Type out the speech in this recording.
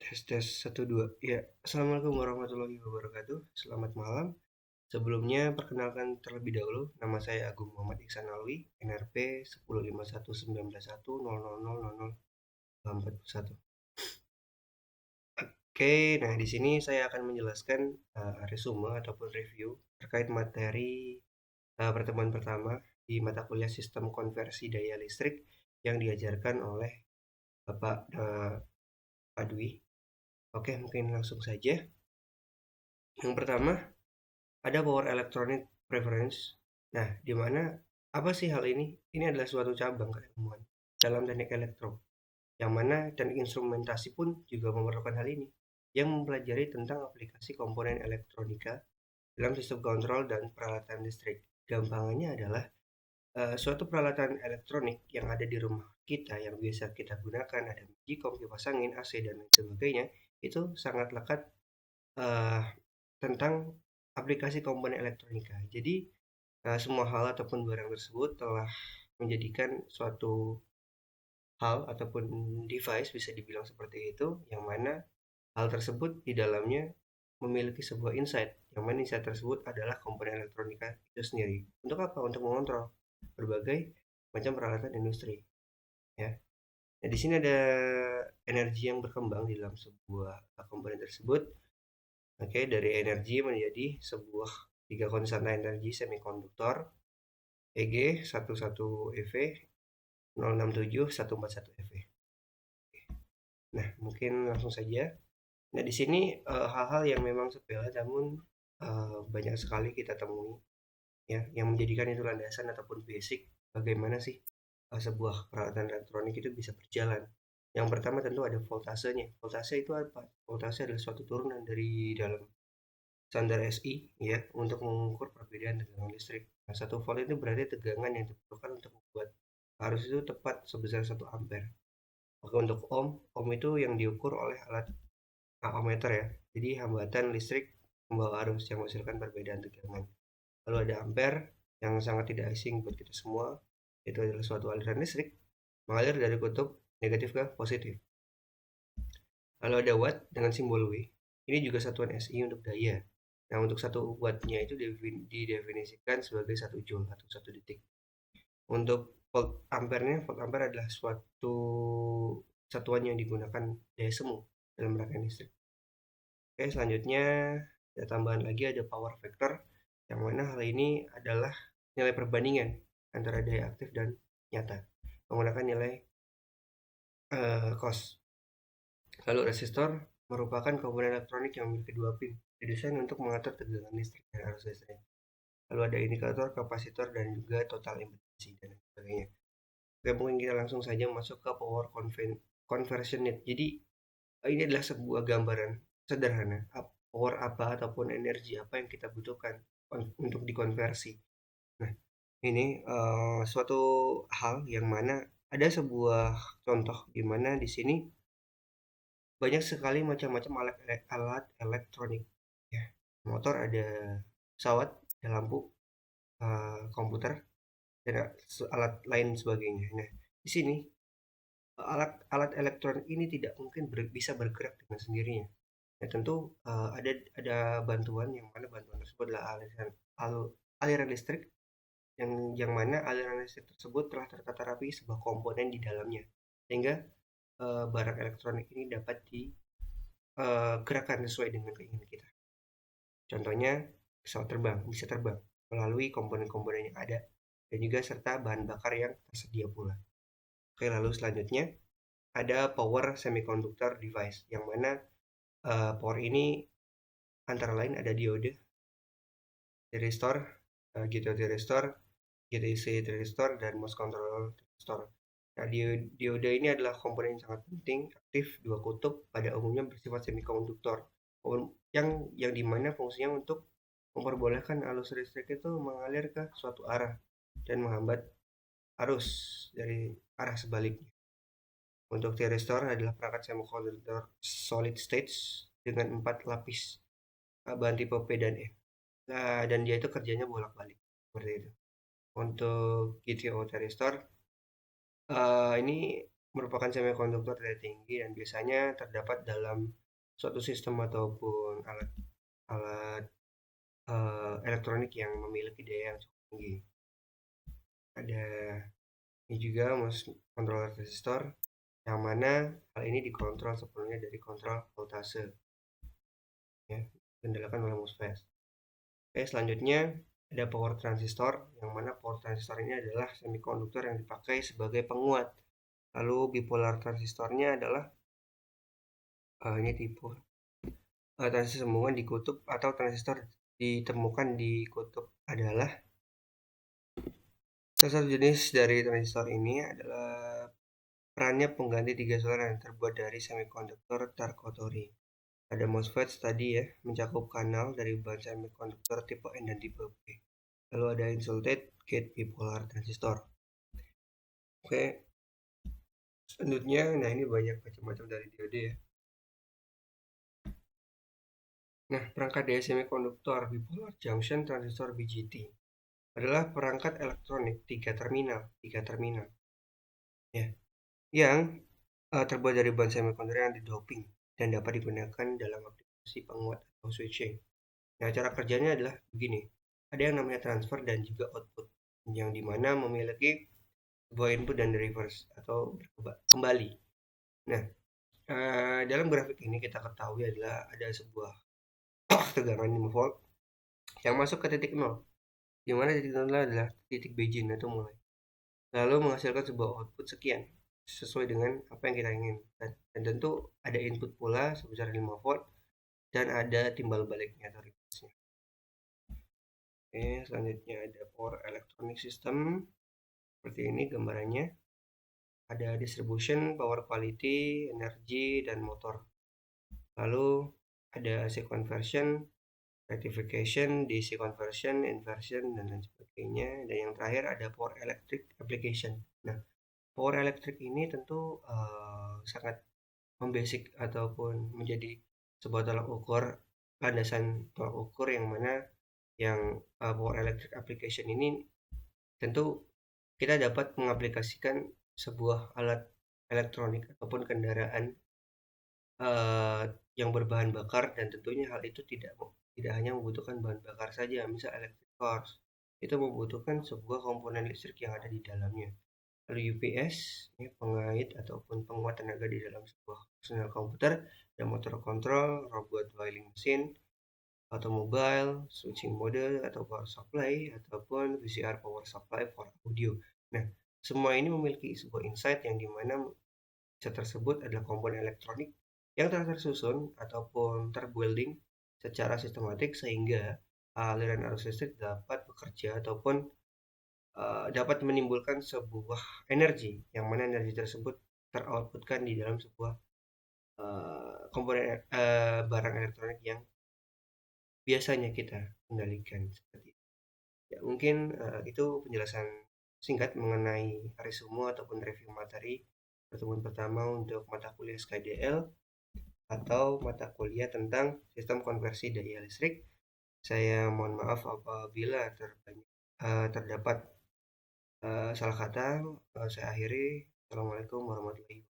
Tes tes 1 2. Ya, Assalamualaikum warahmatullahi wabarakatuh. Selamat malam. Sebelumnya perkenalkan terlebih dahulu, nama saya Agung Muhammad Ihsan Alwi, NRP 105119100041. Oke, nah di sini saya akan menjelaskan resume ataupun review terkait materi pertemuan pertama di mata kuliah Sistem Konversi Daya Listrik yang diajarkan oleh Bapak Pak Dwi. Oke, mungkin langsung saja. Yang pertama, ada power electronic preference. Nah, di mana apa sih hal ini? Ini adalah suatu cabang keilmuan dalam teknik elektro, yang mana teknik instrumentasi pun juga memerlukan hal ini, yang mempelajari tentang aplikasi komponen elektronika dalam sistem kontrol dan peralatan listrik. Gampangannya adalah suatu peralatan elektronik yang ada di rumah kita yang biasa kita gunakan, ada magicom, kipas angin, AC, dan lain sebagainya, itu sangat lekat eh, tentang aplikasi komponen elektronika. Jadi, semua hal ataupun barang tersebut telah menjadikan suatu hal ataupun device bisa dibilang seperti itu, yang mana hal tersebut di dalamnya memiliki sebuah insight, yang mana insight tersebut adalah komponen elektronika itu sendiri. Untuk apa? Untuk mengontrol berbagai macam peralatan industri, ya. Nah, di sini ada energi yang berkembang di dalam sebuah komponen tersebut. Oke, dari energi menjadi sebuah tiga konstanta energi semikonduktor EG 11 EV 067 141 EV. Nah, mungkin langsung saja. Nah, di sini hal-hal yang memang sepele namun banyak sekali kita temui, ya, yang menjadikan itu landasan ataupun basic bagaimana sih sebuah peralatan elektronik itu bisa berjalan. Yang pertama tentu ada voltasenya. Voltase itu apa? Voltase adalah suatu turunan dari dalam standar SI, ya, untuk mengukur perbedaan tegangan listrik. Nah, 1 volt itu berarti tegangan yang diperlukan untuk membuat arus itu tepat sebesar 1 ampere. Oke, untuk ohm, ohm itu yang diukur oleh alat ohmmeter, ya. Jadi hambatan listrik membawa arus yang menghasilkan perbedaan tegangan. Lalu ada ampere yang sangat tidak asing buat kita semua. Itu adalah suatu aliran listrik mengalir dari kutub negatif ke positif. Lalu ada watt dengan simbol W. Ini juga satuan SI untuk daya. Nah, untuk 1 wattnya itu didefinisikan sebagai 1 joule atau 1 detik. Untuk volt ampere adalah suatu satuan yang digunakan daya semu dalam rangkaian listrik. Oke, selanjutnya ada tambahan lagi, ada power factor, yang mana hal ini adalah nilai perbandingan antara daya aktif dan nyata menggunakan nilai cos. Lalu resistor merupakan komponen elektronik yang memiliki 2 pin, didesain untuk mengatur tegangan listrik dan arus listrik. Lalu ada indikator, kapasitor, dan juga total impedansi dan sebagainya. Oke, mungkin kita langsung saja masuk ke power conversion need. Jadi ini adalah sebuah gambaran sederhana power apa ataupun energi apa yang kita butuhkan untuk dikonversi. Nah, ini suatu hal yang mana ada sebuah contoh di mana di sini banyak sekali macam-macam alat elektronik, ya. Motor ada, pesawat ada, lampu, komputer, dan alat lain sebagainya. Nah, di sini alat-alat elektronik ini tidak mungkin bisa bergerak dengan sendirinya. Ya, tentu ada bantuan, yang mana bantuan tersebut adalah aliran listrik, yang mana aliran listrik tersebut telah tertata rapi sebuah komponen di dalamnya, sehingga barang elektronik ini dapat digerakkan sesuai dengan keinginan kita. Contohnya, pesawat terbang bisa terbang melalui komponen-komponen yang ada, dan juga serta bahan bakar yang tersedia pula. Oke, lalu selanjutnya ada power semiconductor device, yang mana power ini antara lain ada diode, thyristor, GTO thyristor, GTC thyristor, dan MOS control thyristor. Nah, diode ini adalah komponen yang sangat penting, aktif, 2 kutub, pada umumnya bersifat semikonduktor, yang dimana fungsinya untuk memperbolehkan arus listrik itu mengalir ke suatu arah dan menghambat arus dari arah sebaliknya. Untuk thyristor adalah perangkat semikonduktor solid state dengan 4 lapis bahan tipe P dan N. Nah, dan dia itu kerjanya bolak-balik seperti itu. Untuk GTO thyristor, ini merupakan semikonduktor daya tinggi dan biasanya terdapat dalam suatu sistem ataupun alat alat elektronik yang memiliki daya yang cukup tinggi. Ada ini juga controller resistor yang mana hal ini dikontrol sepenuhnya dari kontrol voltase ya, dikendalikan oleh MOSFET. Oke, selanjutnya ada power transistor yang mana power transistor ini adalah semikonduktor yang dipakai sebagai penguat. Lalu bipolar transistornya adalah ini tipe transistor sambungan di kutub atau transistor ditemukan di kutub adalah salah satu jenis dari transistor ini adalah perannya pengganti tiga solar yang terbuat dari semikonduktor Tarkotori. Ada MOSFET tadi ya, mencakup kanal dari bahan semikonduktor tipe N dan tipe P. Lalu ada insulated gate bipolar transistor. Oke, selanjutnya, nah ini banyak macam-macam dari diode ya. Nah, perangkat daya semikonduktor bipolar junction transistor BJT adalah perangkat elektronik tiga terminal ya, yang terbuat dari bahan semikonduktor yang didoping dan dapat digunakan dalam aplikasi penguat atau switching. Nah, cara kerjanya adalah begini. Ada yang namanya transfer dan juga output, yang dimana memiliki sebuah input dan reverse atau kembali. Nah, dalam grafik ini kita ketahui adalah ada sebuah tegangan 5 volt yang masuk ke titik 0, di mana titik 0 adalah titik begin atau mulai. Lalu menghasilkan sebuah output sekian, sesuai dengan apa yang kita inginkan. Dan tentu ada input pula sebesar 5 volt dan ada timbal baliknya atau reverse-nya. Oke, selanjutnya ada power electronic system. Seperti ini gambarannya. Ada distribution, power quality, energi, dan motor. Lalu ada AC conversion, rectification, DC conversion, inversion, dan lain sebagainya. Dan yang terakhir ada power electric application. Nah, power electric ini tentu sangat membasic ataupun menjadi sebuah tolak ukur, landasan tolak ukur yang mana yang power electric application ini tentu kita dapat mengaplikasikan sebuah alat elektronik ataupun kendaraan yang berbahan bakar, dan tentunya hal itu tidak hanya membutuhkan bahan bakar saja, misal electric cars itu membutuhkan sebuah komponen listrik yang ada di dalamnya. Lalu UPS, ya, pengait ataupun penguat tenaga di dalam sebuah personal komputer, dan motor kontrol, robot boiling mesin, automobile, switching mode atau power supply, ataupun VCR power supply for audio. Nah, semua ini memiliki sebuah insight yang dimana zat tersebut adalah komponen elektronik yang telah tersusun ataupun terbuilding secara sistematik sehingga aliran arus listrik dapat bekerja ataupun dapat menimbulkan sebuah energi yang mana energi tersebut teroutputkan di dalam sebuah komponen barang elektronik yang biasanya kita kendalikan seperti itu. Ya, mungkin itu penjelasan singkat mengenai resume ataupun review materi pertemuan pertama untuk mata kuliah SKDL atau mata kuliah tentang sistem konversi daya listrik. Saya mohon maaf apabila terdapat salah kata. Saya akhiri. Assalamualaikum warahmatullahi wabarakatuh.